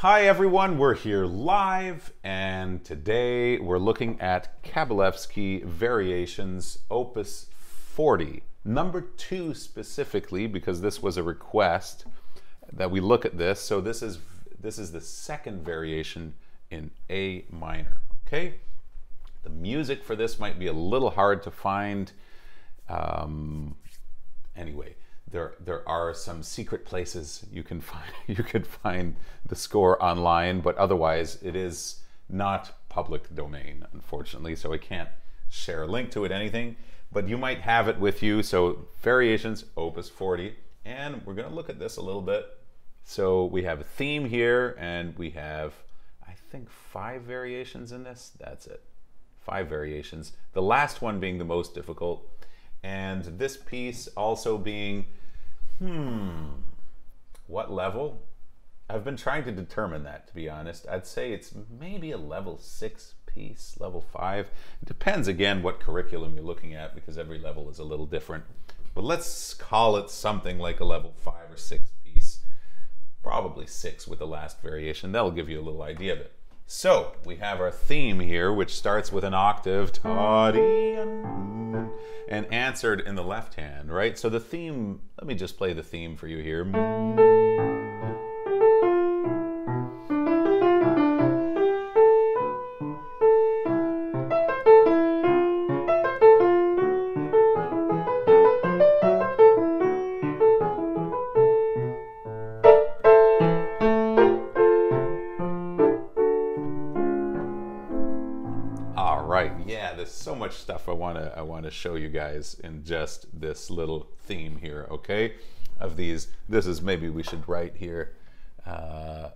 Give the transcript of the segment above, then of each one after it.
Hi everyone, we're here live, and today we're looking at Kabalevsky Variations, Opus 40, number 2 specifically, because this was a request that we look at this. So this is the second variation in A minor. Okay, the music for this might be a little hard to find. Anyway. There are some secret places you can find the score online, but otherwise it is not public domain, unfortunately, so I can't share a link to it, anything, but you might have it with you. So Variations, Opus 40, and we're going to look at this a little bit. So we have a theme here, and we have, I think, 5 variations in this. That's it, 5 variations. The last one being the most difficult, and this piece also being, what level? I've been trying to determine that, to be honest. I'd say it's maybe a level 6 piece, level 5. It depends, again, what curriculum you're looking at, because every level is a little different. But let's call it something like a level 5 or 6 piece. Probably 6 with the last variation. That'll give you a little idea of it. So we have our theme here, which starts with an octave, and answered in the left hand, right? So the theme, let me just play the theme for you here. Yeah, there's so much stuff I want to show you guys in just this little theme here, okay? Of these, this is, maybe we should write here. I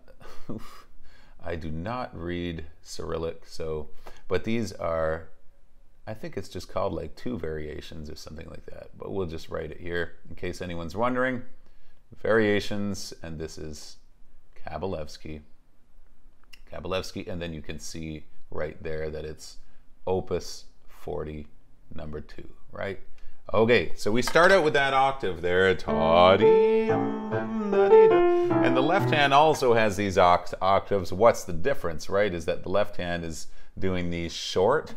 do not read Cyrillic, so, but these are, I think it's just called like 2 variations or something like that, but we'll just write it here in case anyone's wondering. Variations, and this is Kabalevsky, and then you can see right there that it's Opus 40, number 2, right? Okay, so we start out with that octave there, and the left hand also has these octaves. What's the difference, right? Is that the left hand is doing these short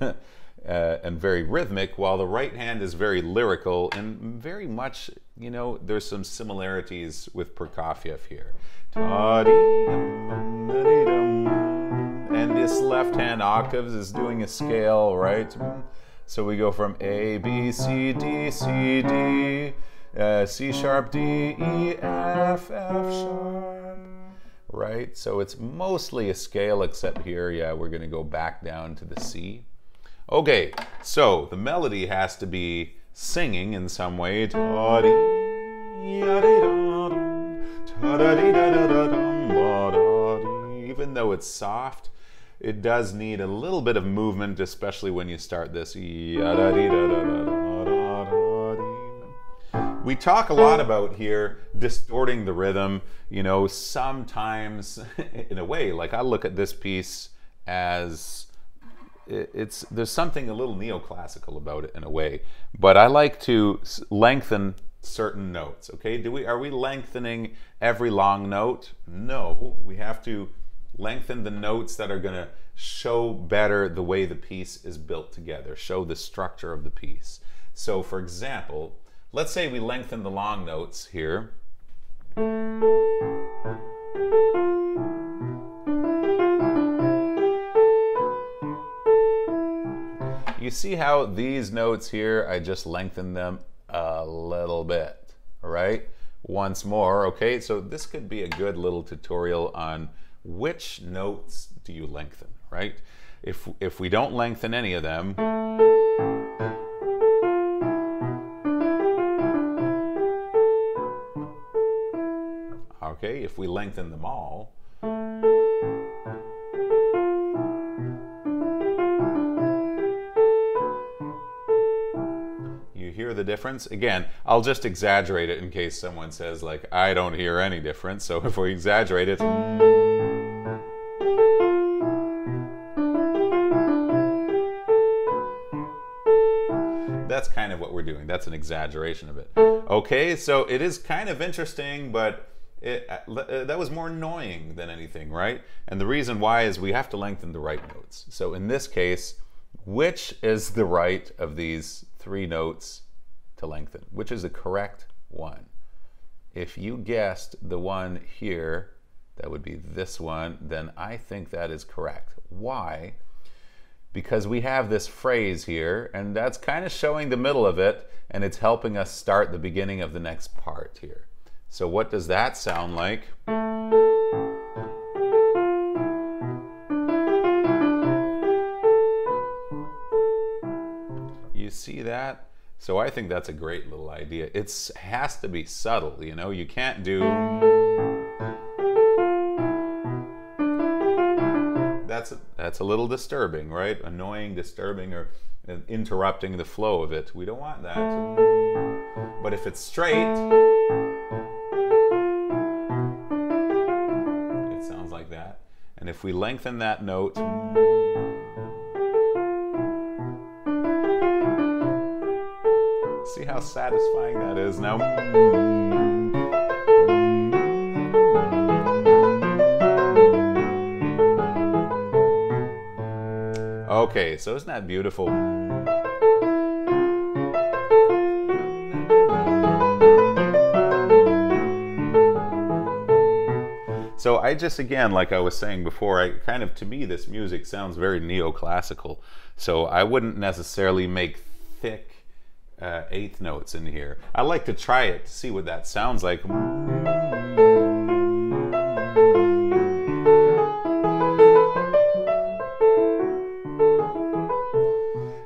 and very rhythmic, while the right hand is very lyrical and very much, you know, there's some similarities with Prokofiev here. And this left hand octaves is doing a scale, right? So we go from A, B, C, D, C, D, C sharp, D, E, F, F sharp, right? So it's mostly a scale, except here, yeah, we're gonna go back down to the C. Okay, so the melody has to be singing in some way. Even though it's soft, it does need a little bit of movement, especially when you start this. We talk a lot about here distorting the rhythm, you know, sometimes in a way, like I look at this piece as there's something a little neoclassical about it in a way, but I like to lengthen certain notes, okay? Are we lengthening every long note? No, we have to lengthen the notes that are going to show better the way the piece is built together, show the structure of the piece. So for example, let's say we lengthen the long notes here. You see how these notes here, I just lengthen them a little bit, right? Once more, okay? So this could be a good little tutorial on which notes do you lengthen, right? If we don't lengthen any of them, okay, if we lengthen them all, you hear the difference? Again, I'll just exaggerate it in case someone says, like, I don't hear any difference. So if we exaggerate it, that's kind of what we're doing. That's an exaggeration of it. Okay, so it is kind of interesting, but that was more annoying than anything, right? And the reason why is we have to lengthen the right notes. So in this case, which is the right of these 3 notes to lengthen? Which is the correct one? If you guessed the one here, that would be this one, then I think that is correct. Why? Because we have this phrase here, and that's kind of showing the middle of it, and it's helping us start the beginning of the next part here. So what does that sound like? You see that? So I think that's a great little idea. It has to be subtle, you know? You can't do... That's a little disturbing, right? Annoying, disturbing, or interrupting the flow of it. We don't want that. But if it's straight, it sounds like that. And if we lengthen that note, see how satisfying that is now. Okay, so isn't that beautiful? So I just, again, like I was saying before, to me this music sounds very neoclassical. So I wouldn't necessarily make thick 8th notes in here. I like to try it to see what that sounds like.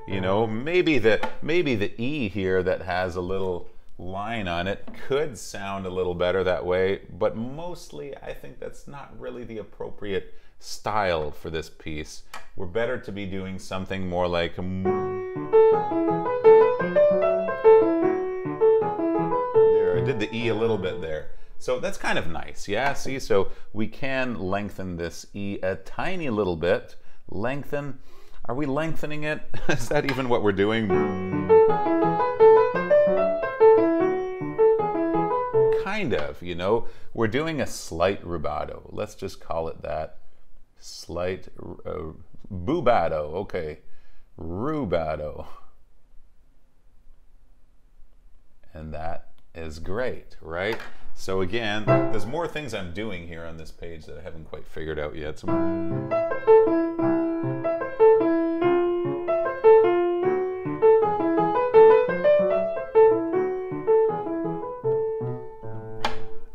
You know, maybe the E here that has a little line on it could sound a little better that way, but mostly I think that's not really the appropriate style for this piece. We're better to be doing something more like... There, I did the E a little bit there. So that's kind of nice, yeah? See, so we can lengthen this E a tiny little bit. Lengthen. Are we lengthening it? Is that even what we're doing? Kind of, you know. We're doing a slight rubato. Let's just call it that. Slight bubato. Okay. Rubato. And that is great, right? So again, there's more things I'm doing here on this page that I haven't quite figured out yet. So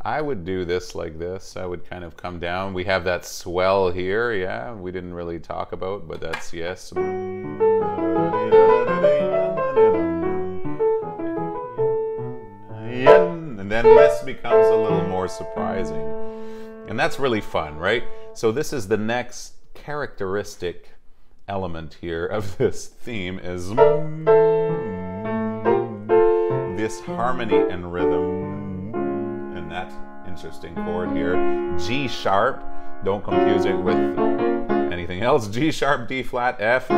I would do this like this. I would kind of come down. We have that swell here, yeah, we didn't really talk about, but that's, yes. And then this becomes a little more surprising. And that's really fun, right? So this is the next characteristic element here of this theme is this harmony and rhythm. That interesting chord here. G sharp, don't confuse it with anything else. G sharp, D flat, F.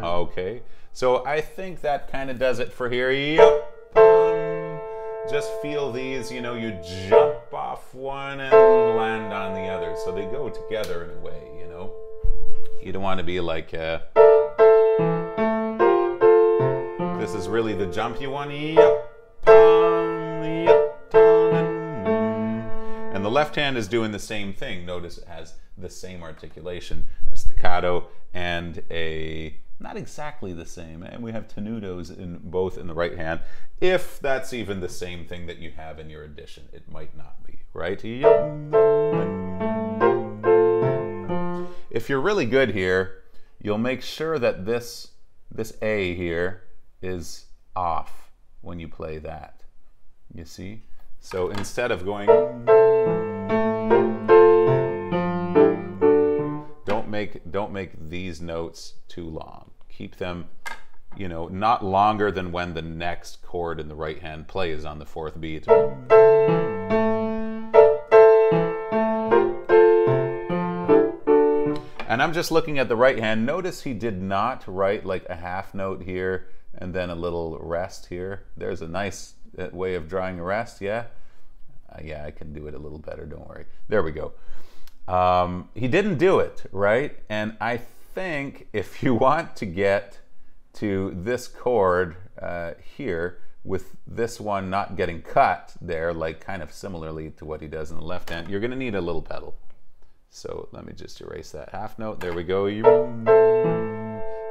Okay, so I think that kind of does it for here. Yep. Just feel these, you know, you jump off one and land on the other. So they go together in a way, you know. You don't want to be like, this is really the jump you want. Yep. And the left hand is doing the same thing. Notice it has the same articulation, a staccato and a, not exactly the same, and we have tenutos in both in the right hand. If that's even the same thing that you have in your addition, it might not be, right? If you're really good here, you'll make sure that this A here is off when you play that, you see? So instead of going, don't make these notes too long. Keep them, you know, not longer than when the next chord in the right hand plays on the 4th beat. And I'm just looking at the right hand. Notice he did not write like a half note here and then a little rest here. There's a nice that way of drawing a rest, yeah? Yeah, I can do it a little better, don't worry. There we go. He didn't do it, right? And I think if you want to get to this chord here, with this one not getting cut there, like kind of similarly to what he does in the left hand, you're going to need a little pedal. So let me just erase that half note. There we go.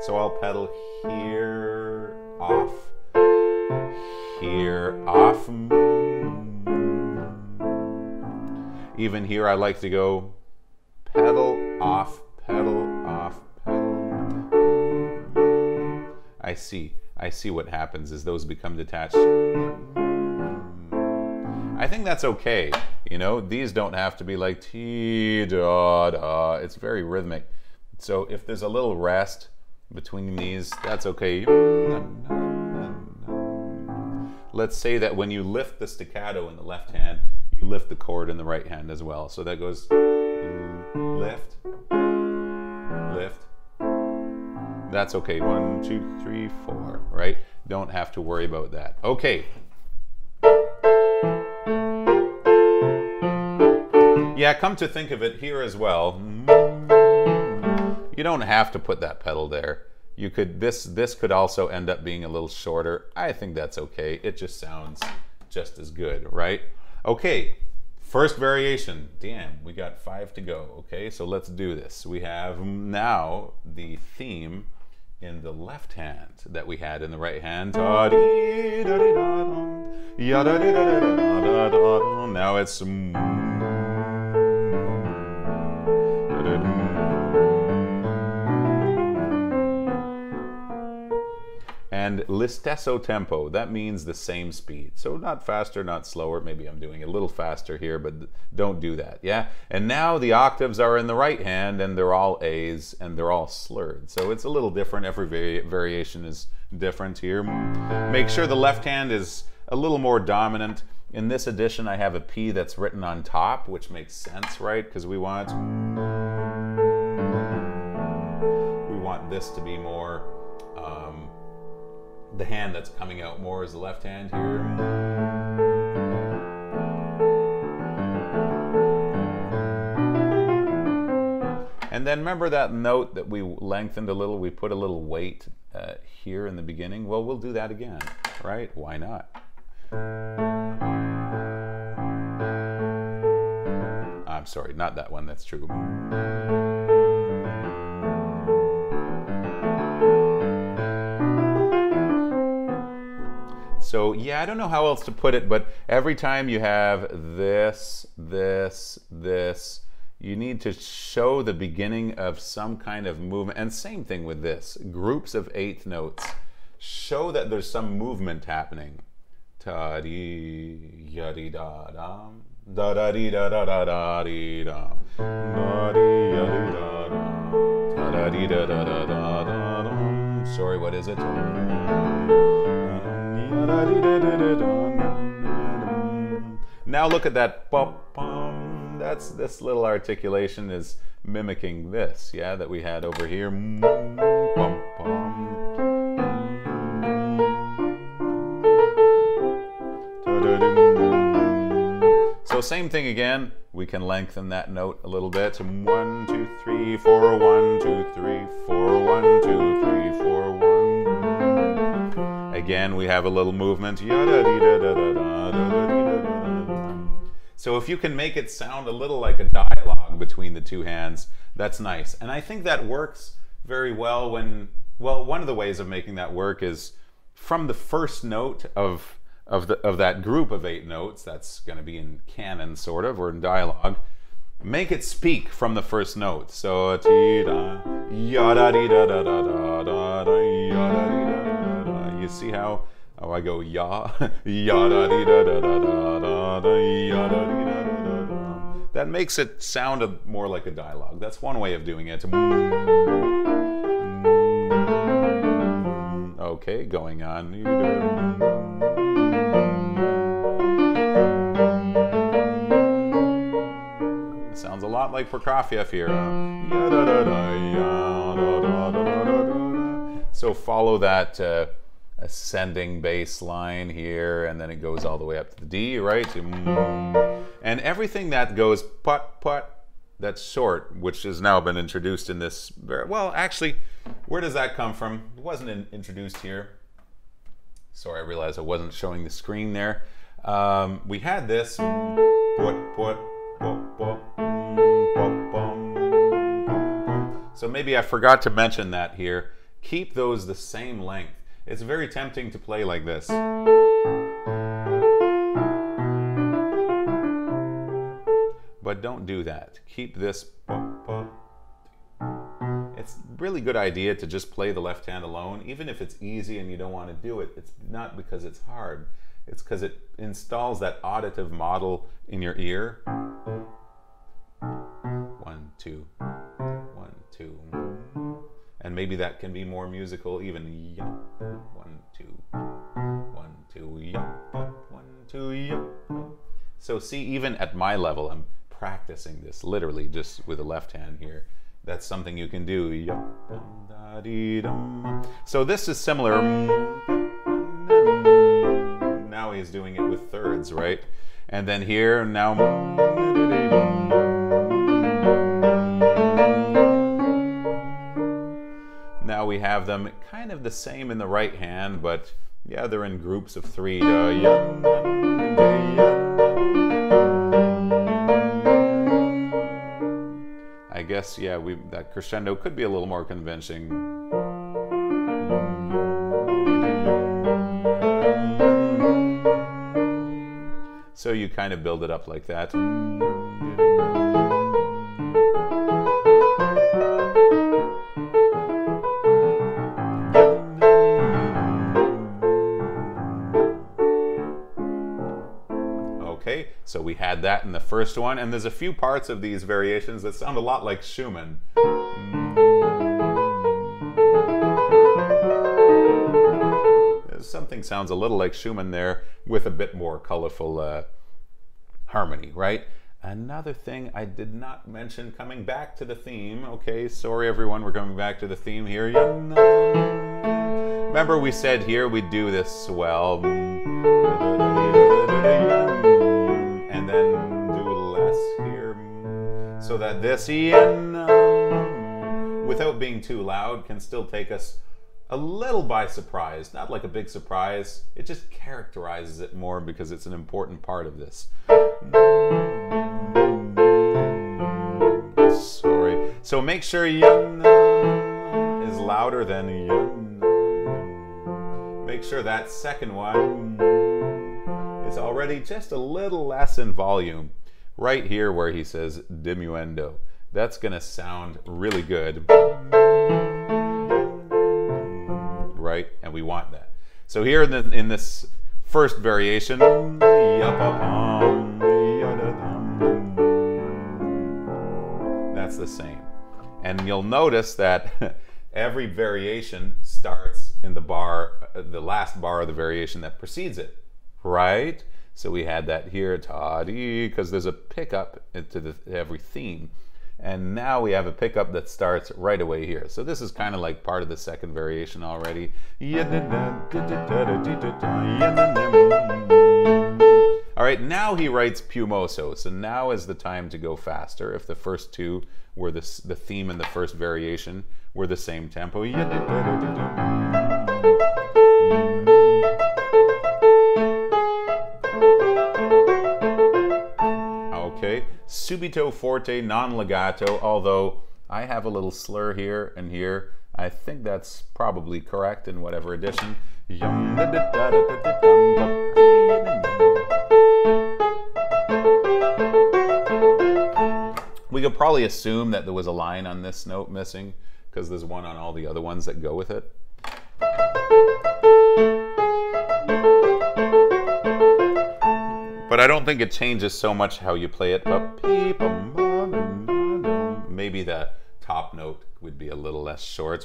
So I'll pedal here, off, here, off. Even here I like to go pedal, off, pedal, off, pedal. I see what happens is those become detached. I think that's okay. You know, these don't have to be like T, da, da. It's very rhythmic. So if there's a little rest between these, that's okay. Let's say that when you lift the staccato in the left hand, you lift the chord in the right hand as well. So that goes lift, lift. That's okay. 1, 2, 3, 4, right? Don't have to worry about that. Okay. Yeah, come to think of it here as well. You don't have to put that pedal there. You could, this could also end up being a little shorter. I think that's okay. It just sounds just as good, right? Okay, first variation. Damn, we got 5 to go. Okay, so let's do this. We have now the theme in the left hand that we had in the right hand. Now it's and l'istesso tempo, that means the same speed. So not faster, not slower. Maybe I'm doing a little faster here, but don't do that, yeah? And now the octaves are in the right hand and they're all A's and they're all slurred. So it's a little different. Every variation is different here. Make sure the left hand is a little more dominant. In this edition, I have a P that's written on top, which makes sense, right? Because we want this to be more, the hand that's coming out more is the left hand here. And then remember that note that we lengthened a little, we put a little weight here in the beginning? Well, we'll do that again, right? Why not? I'm sorry, not that one, that's true. So yeah, I don't know how else to put it, but every time you have this, this, this, you need to show the beginning of some kind of movement. And same thing with this, groups of 8th notes. Show that there's some movement happening. Ta-dee, yadi-da-dam, da-da-dee-da-da-da-da-dee-dam, da-dee-yadi-da-dam, ta-da-dee-da-da-da-da-dam. Sorry, what is it? Now look at that. That's this little articulation is mimicking this, yeah, that we had over here. So same thing again. We can lengthen that note a little bit. 1, 2, 3, 4, 1, 2, 3, 4, 1, 2, 3, 4, 1. Again, we have a little movement. So if you can make it sound a little like a dialogue between the two hands, that's nice. And I think that works very well when, well, one of the ways of making that work is from the first note of that group of 8 notes, that's going to be in canon sort of, or in dialogue, make it speak from the first note. So you see how I go ya, that makes it sound more like a dialogue. That's one way of doing it. Okay, going on. Sounds a lot like Prokofiev here. So follow that ascending bass line here, and then it goes all the way up to the D, right? And everything that goes put, that's short, which has now been introduced in this, well, actually, where does that come from? It wasn't introduced here. Sorry, I realized I wasn't showing the screen there. We had this, so maybe I forgot to mention that here. Keep those the same length. It's very tempting to play like this. But don't do that. Keep this. It's a really good idea to just play the left hand alone, even if it's easy and you don't want to do it. It's not because it's hard. It's because it installs that auditive model in your ear. 1, 2, 1, 2. And maybe that can be more musical, even 1, 2, 1, 2, 1, 2. So see, even at my level, I'm practicing this literally just with the left hand here. That's something you can do. So this is similar. Now he's doing it with thirds, right? And then here, now. Now we have them kind of the same in the right hand, but yeah, they're in groups of 3. I guess, yeah, that crescendo could be a little more convincing. So you kind of build it up like that. Okay, so we had that in the first one, and there's a few parts of these variations that sound a lot like Schumann. Something sounds a little like Schumann there with a bit more colorful harmony, right? Another thing I did not mention, coming back to the theme, okay, sorry everyone, we're coming back to the theme here. Remember we said here we'd do this swell, and then do less here, so that this, without being too loud, can still take us a little by surprise. Not like a big surprise, it just characterizes it more because it's an important part of this. Sorry. So make sure yin is louder than yin. Make sure that second one is already just a little less in volume. Right here where he says diminuendo. That's going to sound really good. Right? And we want that. So here in this first variation, that's the same. And you'll notice that every variation starts in the bar, the last bar of the variation that precedes it, right? So we had that here, ta-dee, because there's a pickup into every theme. And now we have a pickup that starts right away here. So this is kind of like part of the second variation already. All right, now he writes piumoso. So now is the time to go faster. If the first two were the theme and the first variation were the same tempo. Okay, subito forte, non-legato, although I have a little slur here and here. I think that's probably correct in whatever edition. We could probably assume that there was a line on this note missing because there's one on all the other ones that go with it. But I don't think it changes so much how you play it. Maybe the top note would be a little less short.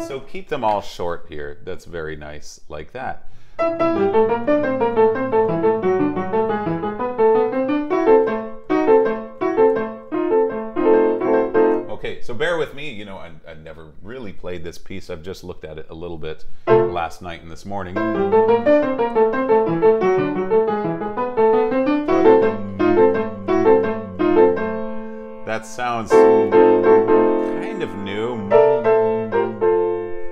So keep them all short here. That's very nice, like that. Okay, so bear with me, you know, I've never really played this piece. I've just looked at it a little bit last night and this morning. That sounds kind of new,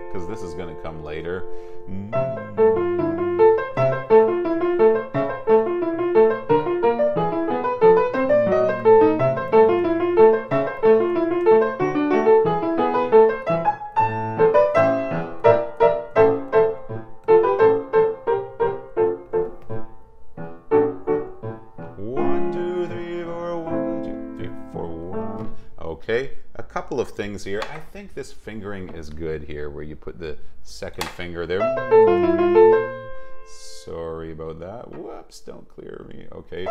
because this is going to come later. Okay, a couple of things here. I think this fingering is good here, where you put the second finger there. Sorry about that. Whoops, don't clear me. Okay.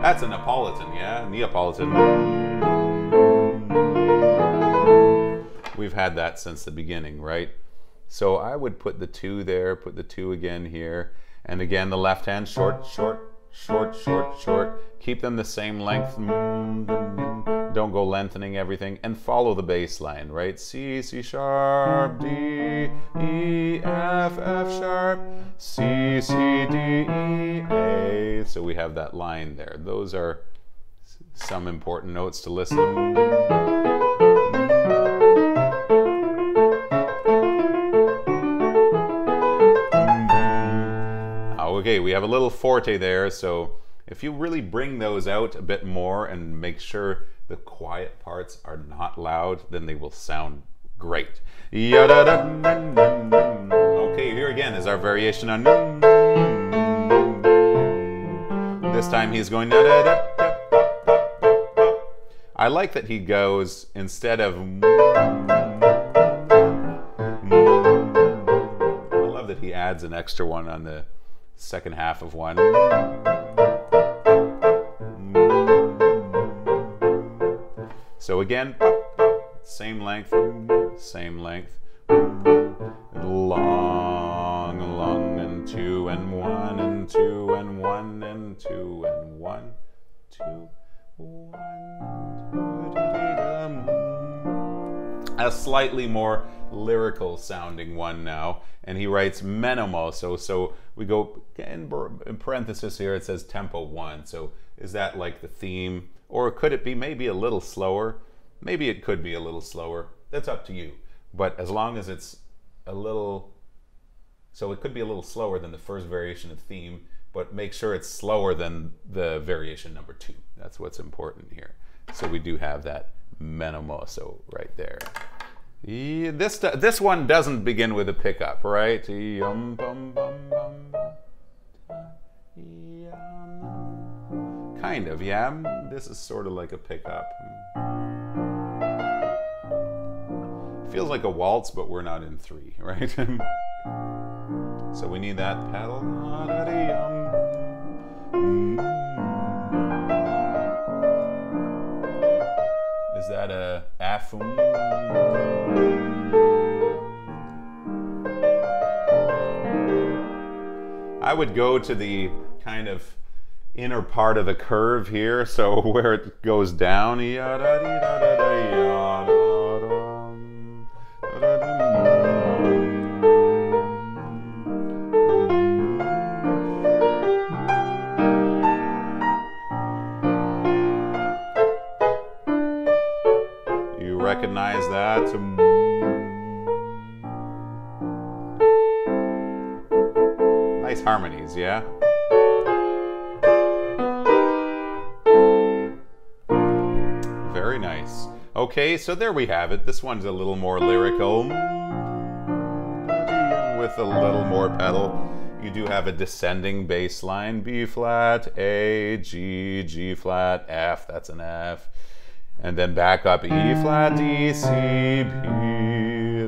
That's a Neapolitan, yeah? Neapolitan. We've had that since the beginning, right? So I would put the 2 there, put the 2 again here. And again, the left hand, short, short, short, short, short. Keep them the same length. Don't go lengthening everything. And follow the bass line, right? C, C sharp, D, E, F, F sharp, C, C, D, E, A. So we have that line there. Those are some important notes to listen to. Okay, we have a little forte there, so if you really bring those out a bit more and make sure the quiet parts are not loud, then they will sound great. Okay, here again is our variation on. This time he's going. I like that he goes, instead of. I love that he adds an extra one on the second half of one. So again, same length, same length. Long, long, and 2 and 1 and 2 and 1 and 2 and 1, 2, 1, 2, a slightly more lyrical sounding one now, and he writes menomoso. So we go in parenthesis here, it says tempo 1. So is that like the theme, or could it be maybe a little slower? Maybe it could be a little slower. That's up to you. But as long as it's a little, so it could be a little slower than the first variation of theme, but make sure it's slower than the variation number 2. That's what's important here. So we do have that menomoso right there. This one doesn't begin with a pickup, right? Kind of, yeah. This is sort of like a pickup. Feels like a waltz, but we're not in 3, right? So we need that pedal. Is that a F? I would go to the kind of inner part of the curve here, so where it goes down. You recognize that? Nice harmonies, yeah? Very nice. Okay, so there we have it. This one's a little more lyrical with a little more pedal. You do have a descending bass line, B flat, A, G, G flat, F, that's an F. And then back up, E flat, D, C, B,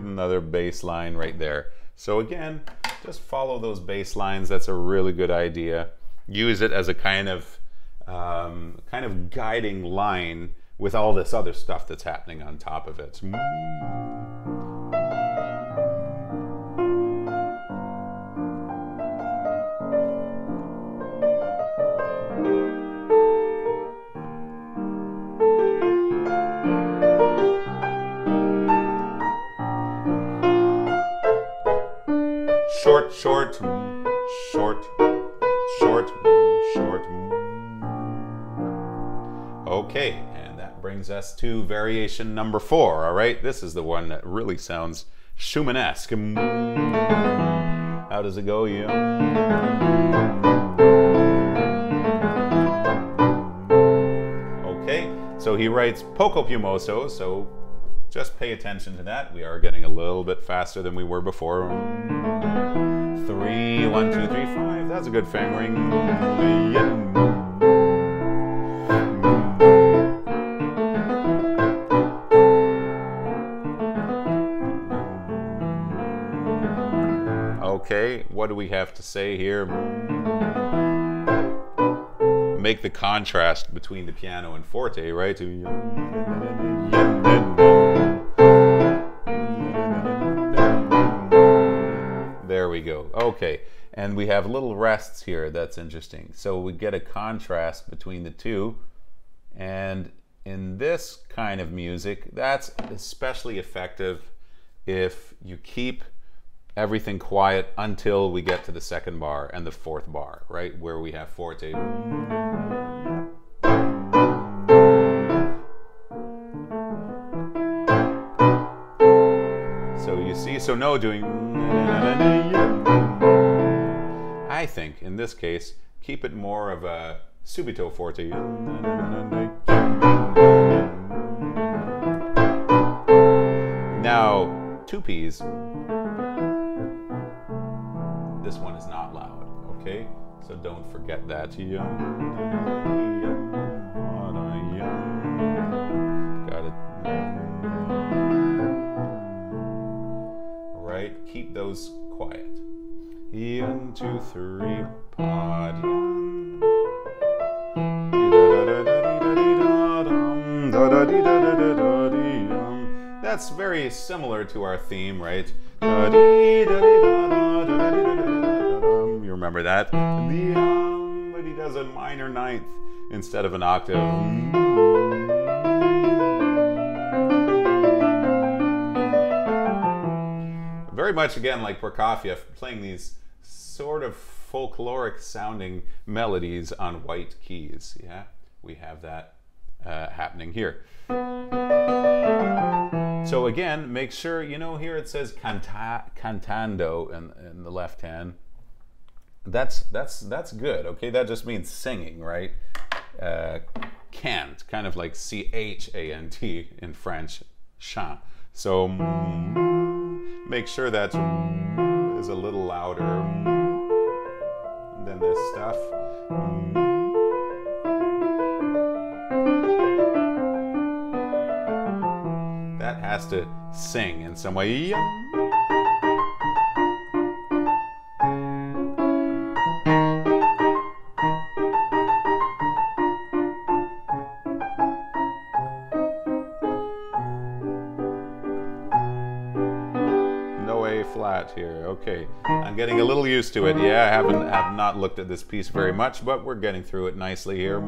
another bass line right there. So again, just follow those bass lines. That's a really good idea. Use it as a kind of guiding line with all this other stuff that's happening on top of it. short, short, short, short. Okay, and that brings us to variation number 4, all right? This is the one that really sounds Schumann-esque. How does it go? Yeah. Okay, so he writes poco più mosso, so just pay attention to that. We are getting a little bit faster than we were before. 3, 1, 2, 3, 5. That's a good fingering. Okay, what do we have to say here? Make the contrast between the piano and forte, right? There we go. Okay, and we have little rests here. That's interesting. So we get a contrast between the two, and in this kind of music, that's especially effective if you keep everything quiet until we get to the second bar and the fourth bar, right? Where we have forte. So you see, so no doing. I think in this case, keep it more of a subito forte. Now, 2 Ps. This one is not loud, okay? So don't forget that. Got it. Right, keep those quiet. 1, 2, 3, pod. That's very similar to our theme, right? You remember that? But he does a minor ninth instead of an octave. Very much again like Prokofiev, playing these sort of folkloric sounding melodies on white keys. Yeah, we have that happening here. So again, make sure, you know, here it says cantando in the left hand. That's good, okay? That just means singing, right? Cant, kind of like C-H-A-N-T in French, chant. So make sure that is a little louder than this stuff. That has to sing in some way. No A flat here. Okay, I'm getting a little used to it. Yeah, I have not looked at this piece very much, but we're getting through it nicely here.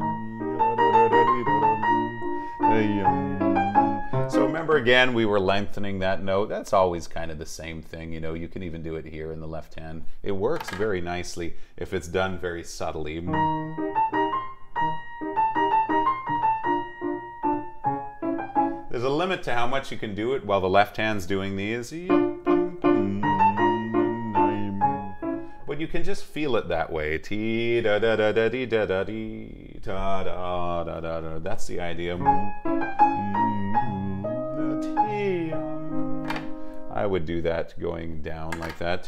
So remember again, we were lengthening that note. That's always kind of the same thing, you know. You can even do it here in the left hand. It works very nicely if it's done very subtly. There's a limit to how much you can do it while the left hand's doing these. But you can just feel it that way. That's the idea. I would do that going down like that.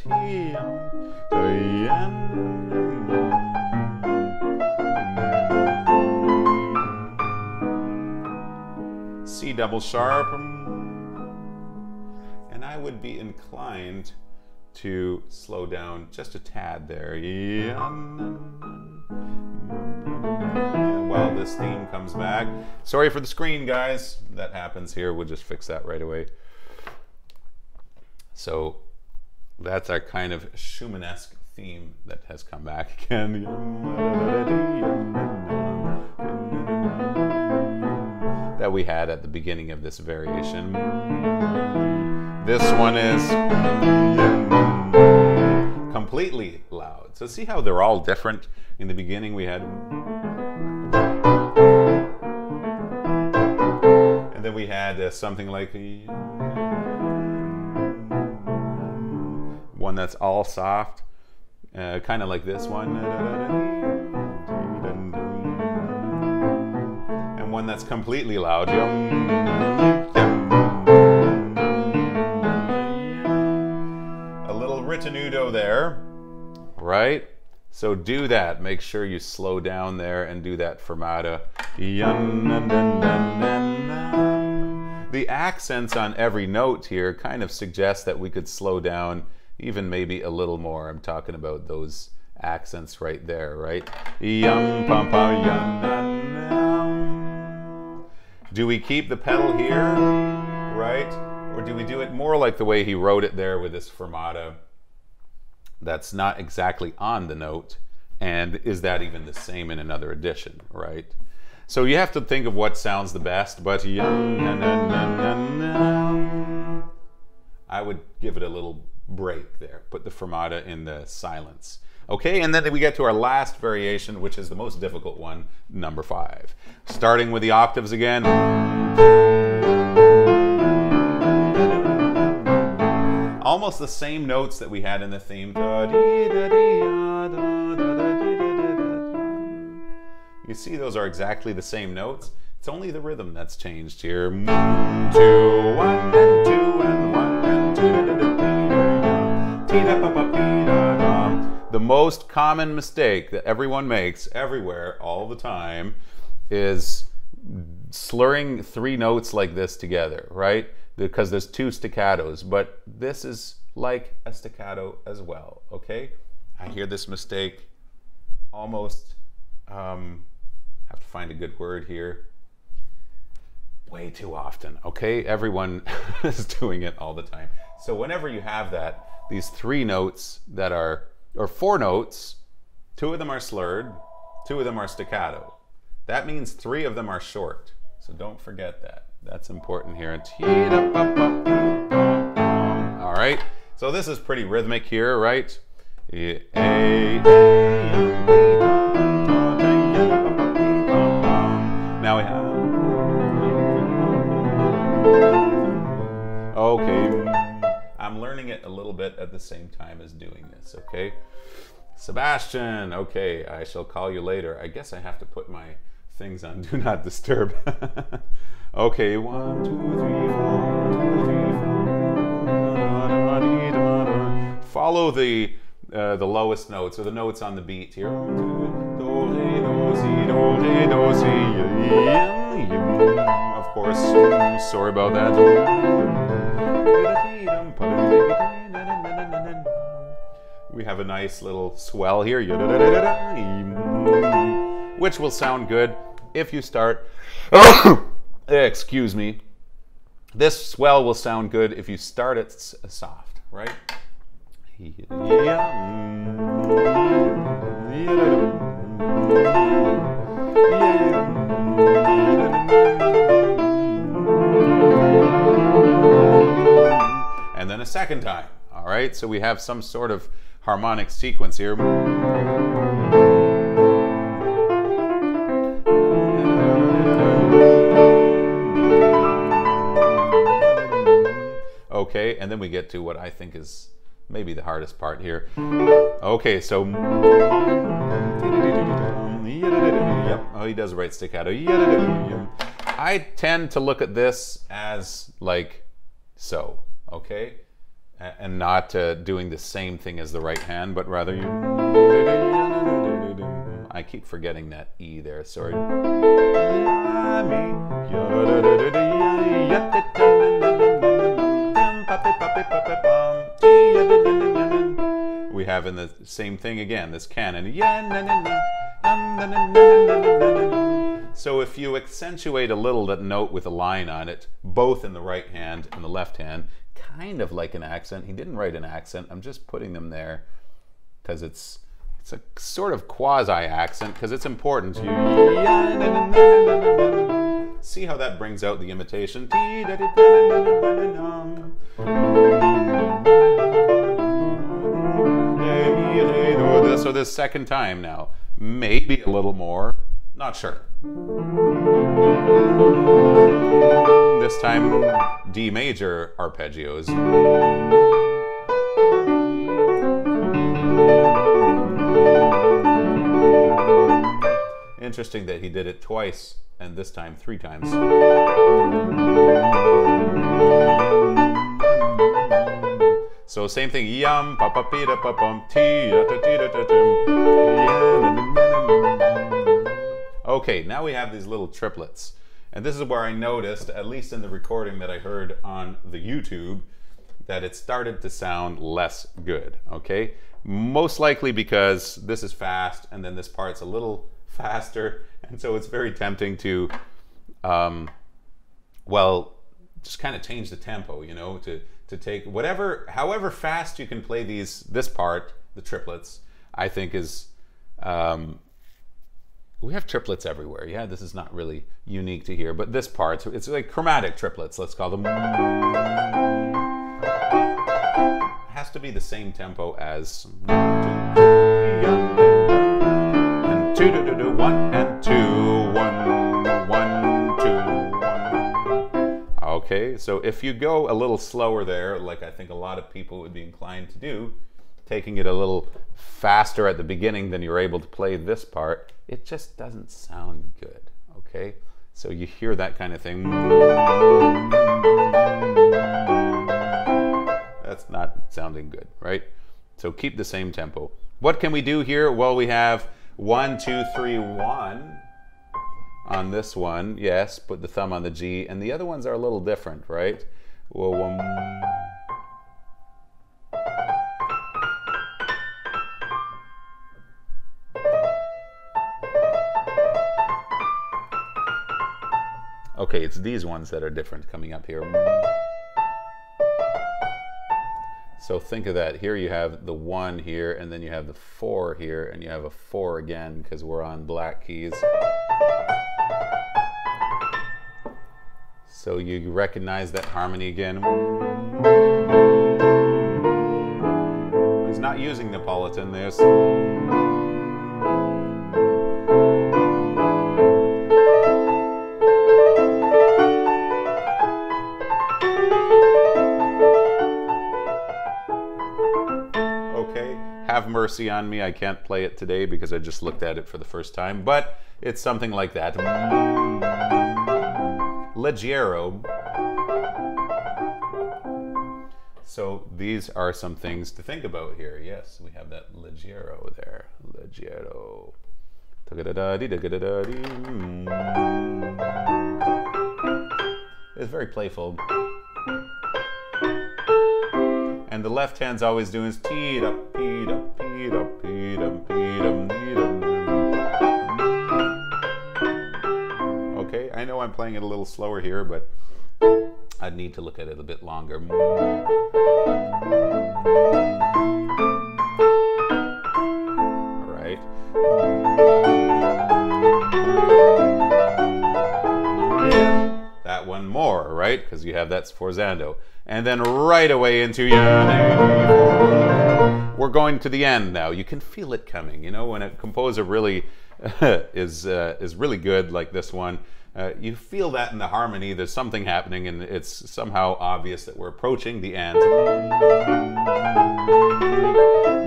C double sharp. And I would be inclined to slow down just a tad there. And while this theme comes back. Sorry for the screen, guys. That happens here. We'll just fix that right away. So that's our kind of Schumann-esque theme that has come back again. That we had at the beginning of this variation. This one is completely loud. So see how they're all different? In the beginning we had, and then we had something like one that's all soft, kind of like this one, and one that's completely loud. A little ritenuto there, right? So do that. Make sure you slow down there and do that fermata. The accents on every note here kind of suggest that we could slow down even maybe a little more. I'm talking about those accents right there, right? Do we keep the pedal here, right? Or do we do it more like the way he wrote it there with this fermata that's not exactly on the note? And is that even the same in another edition, right? So you have to think of what sounds the best, but I would give it a little break there. Put the fermata in the silence. Okay, and then we get to our last variation, which is the most difficult one, number 5. Starting with the octaves again. Almost the same notes that we had in the theme. You see, those are exactly the same notes. It's only the rhythm that's changed here. 1, 2, 1, and 2, and 1, and 2. The most common mistake that everyone makes everywhere all the time is slurring 3 notes like this together, right? Because there's 2 staccatos, but this is like a staccato as well, okay? I hear this mistake almost, have to find a good word here, way too often, okay? Everyone is doing it all the time. So whenever you have that, these 3 notes that are, or 4 notes, 2 of them are slurred, 2 of them are staccato. That means 3 of them are short. So don't forget that. That's important here. All right, so this is pretty rhythmic here, right? Now we have, okay, I'm learning it a little bit at the same time as doing this, okay? Sebastian, okay, I shall call you later. I guess I have to put my things on Do Not Disturb. Okay, 1, 2, 3, 4. Follow the lowest notes, or the notes on the beat here. Do, re, do, si, do, re, do, si. Of course, sorry about that. We have a nice little swell here, which will sound good if you start, excuse me, this swell will sound good if you start it soft, right? And then a second time, all right? So we have some sort of harmonic sequence here. Okay, and then we get to what I think is maybe the hardest part here. Okay, so oh, he does right staccato. I tend to look at this as like so, okay, and not doing the same thing as the right hand, but rather you. I keep forgetting that E there. Sorry. We have in the same thing again, this canon. So if you accentuate a little that note with a line on it, both in the right hand and the left hand, kind of like an accent. He didn't write an accent. I'm just putting them there because it's a sort of quasi-accent because it's important. See how that brings out the imitation. So this second time now, maybe a little more, not sure. This time, D major arpeggios. Interesting that he did it twice, and this time 3 times. So same thing. Yum pa pa pi da pa pum ti da da ti da da dum. Okay, now we have these little triplets, and this is where I noticed, at least in the recording that I heard on the YouTube, that it started to sound less good. Okay, most likely because this is fast, and then this part's a little faster, and so it's very tempting to, well, just kind of change the tempo, you know, to take however fast you can play this part, the triplets, I think is, we have triplets everywhere. Yeah, this is not really unique to here, but this part, it's like chromatic triplets, let's call them. Has to be the same tempo as 1 and 2, 1 and 2, 1, 1, 2, 1. Okay, so if you go a little slower there, like I think a lot of people would be inclined to do, taking it a little faster at the beginning than you're able to play this part, it just doesn't sound good, okay? So you hear that kind of thing. That's not sounding good, right? So keep the same tempo. What can we do here? Well, we have 1, 2, 3, 1 on this one. Yes, put the thumb on the G, and the other ones are a little different, right? Well, 1. Okay, it's these ones that are different coming up here. So think of that. Here you have the 1 here, and then you have the 4 here, and you have a 4 again because we're on black keys. So you recognize that harmony again. He's not using Neapolitan there. Have mercy on me, I can't play it today because I just looked at it for the first time, but it's something like that. Leggero. So these are some things to think about here. Yes, we have that leggero there. Leggero. It's very playful. And the left hand's always doing is tee da pee da pee da pee da pee da pee da. Okay, I know I'm playing it a little slower here, but I'd need to look at it a bit longer. All right. That one more, right? Because you have that sforzando. And then right away into we're going to the end now. You can feel it coming. You know, when a composer really is really good, like this one, you feel that in the harmony. There's something happening, and it's somehow obvious that we're approaching the end.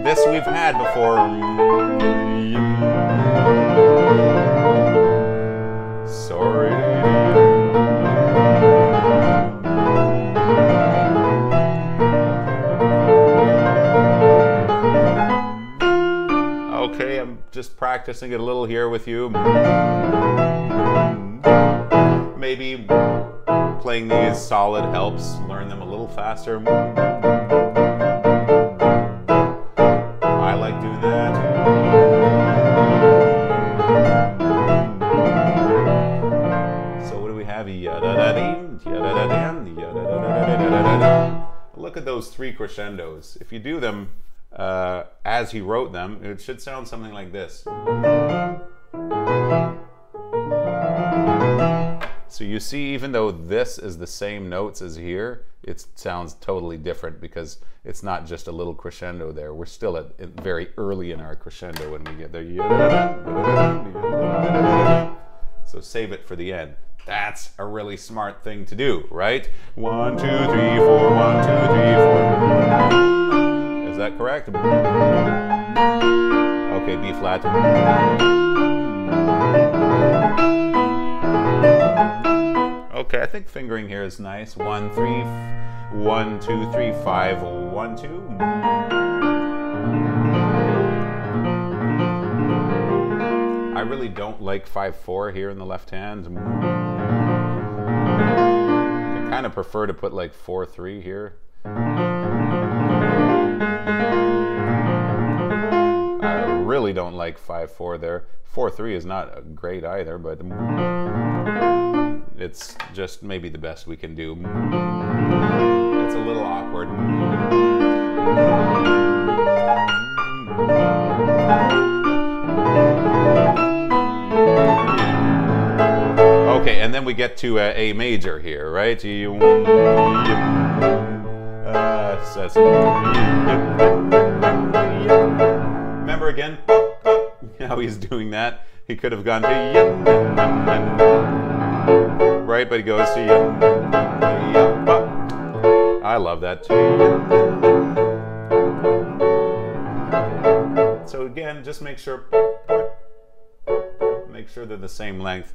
This we've had before. Sorry. Okay, I'm just practicing it a little here with you. Maybe playing these solid helps learn them a little faster. I like doing that. So what do we have? Look at those 3 crescendos. If you do them as he wrote them, it should sound something like this. So you see, even though this is the same notes as here, it sounds totally different because it's not just a little crescendo there. We're still at very early in our crescendo when we get there. So save it for the end. That's a really smart thing to do, right? 1, 2, 3, 4, 1, 2, 3, 4. Is that correct? Okay, B flat. Okay, I think fingering here is nice. 1, 3, 1, 2, 3, 5, 1, 2. I really don't like 5/4 here in the left hand. I kind of prefer to put like 4/3 here. I really don't like 5/4 there. 4/3 is not great either, but it's just maybe the best we can do. It's a little awkward. Okay, and then we get to A major here, right? Remember again how he's doing that? He could have gone to right, but he goes to I love that too. So again, just make sure they're the same length.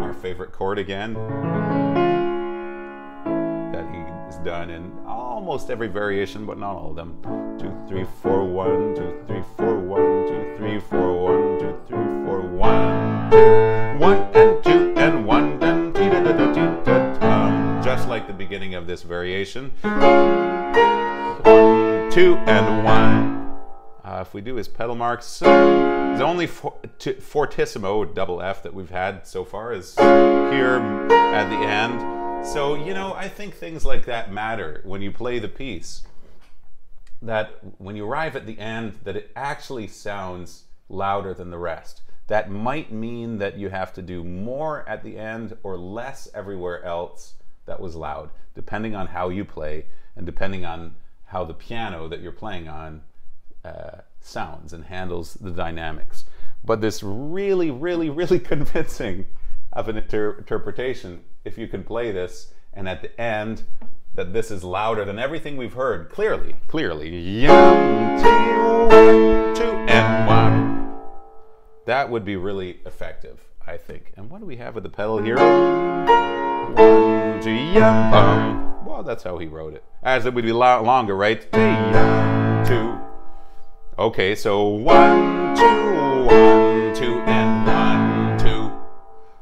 Our favorite chord again that he's done in almost every variation, but not all of them. 2, 3, 4, 1, 2, 3, 4, 1, 2, 3, 4, 1, 2, 3, 4, 1, 2, 1 and 2 and 1 and just like the beginning of this variation. 1, 2 and 1. If we do his pedal marks, there's only fortissimo, double F, that we've had so far is here at the end. So, you know, I think things like that matter when you play the piece. That when you arrive at the end, that it actually sounds louder than the rest. That might mean that you have to do more at the end or less everywhere else that was loud, depending on how you play and depending on how the piano that you're playing on sounds and handles the dynamics. But this really, really, really convincing of an interpretation, if you can play this, and at the end, that this is louder than everything we've heard, clearly. 1, 2, and 1. That would be really effective, I think. And what do we have with the pedal here? 1, 2, well, that's how he wrote it. As it would be longer, right? 2. Okay, so 1, 2, 1, 2, and 1, 2.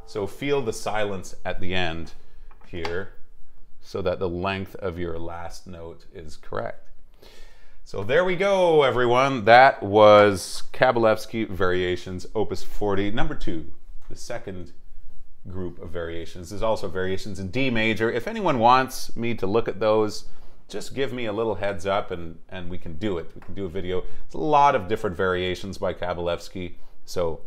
So feel the silence at the end here so that the length of your last note is correct. So there we go, everyone. That was Kabalevsky Variations, Opus 40, number 2, the second group of variations. There's also variations in D major. If anyone wants me to look at those, just give me a little heads up and we can do it. We can do a video. There's a lot of different variations by Kabalevsky. So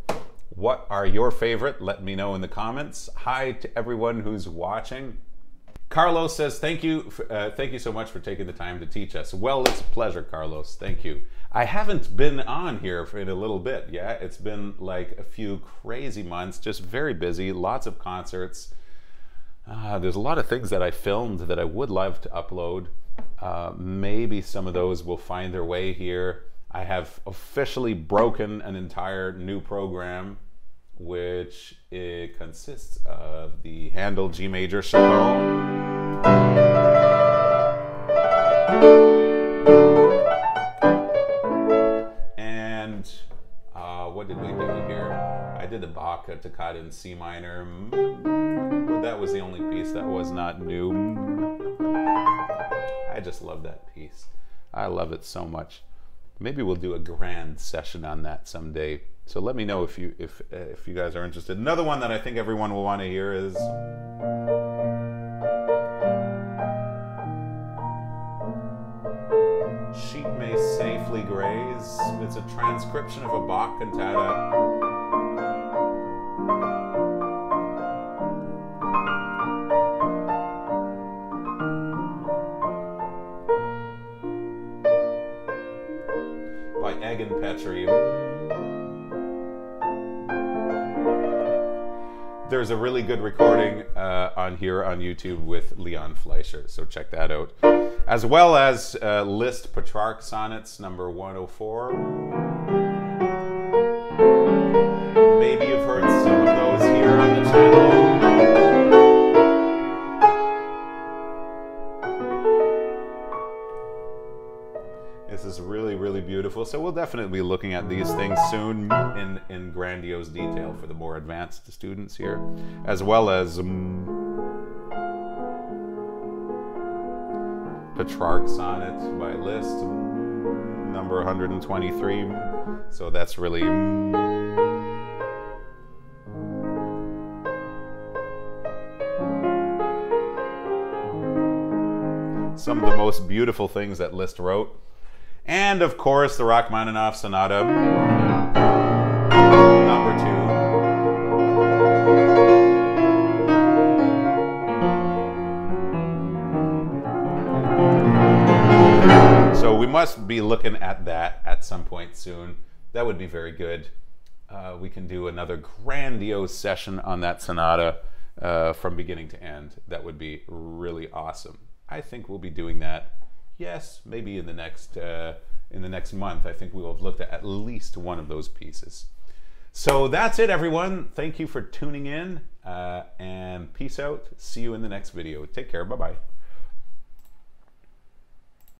what are your favorite? Let me know in the comments. Hi to everyone who's watching. Carlos says, thank you so much for taking the time to teach us. Well, it's a pleasure, Carlos. Thank you. I haven't been on here in a little bit. Yeah, it's been like a few crazy months, just very busy, lots of concerts. There's a lot of things that I filmed that I would love to upload. Maybe some of those will find their way here. I have officially broken an entire new program, which it consists of the Handel G major chaconne. And what did we do here? I did the Bach toccata in C minor. But that was the only piece that was not new. I just love that piece. I love it so much. Maybe we'll do a grand session on that someday. So let me know if you guys are interested. Another one that I think everyone will want to hear is Sheep May Safely Beautifully Grays. It's a transcription of a Bach cantata. By Eggen Petri. There's a really good recording on here on YouTube with Leon Fleischer, so check that out. As well as Liszt Petrarch Sonnets number 104. Maybe you've heard some of those here on the channel. This is really, really beautiful. So we'll definitely be looking at these things soon in grandiose detail for the more advanced students here, as well as Petrarch Sonnet by Liszt, number 123. So that's really some of the most beautiful things that Liszt wrote. And of course, the Rachmaninoff Sonata, number 2. So we must be looking at that at some point soon. That would be very good. We can do another grandiose session on that sonata from beginning to end. That would be really awesome. I think we'll be doing that. Yes, maybe in the next month. I think we will have looked at least one of those pieces. So that's it, everyone. Thank you for tuning in, and peace out. See you in the next video. Take care. Bye-bye.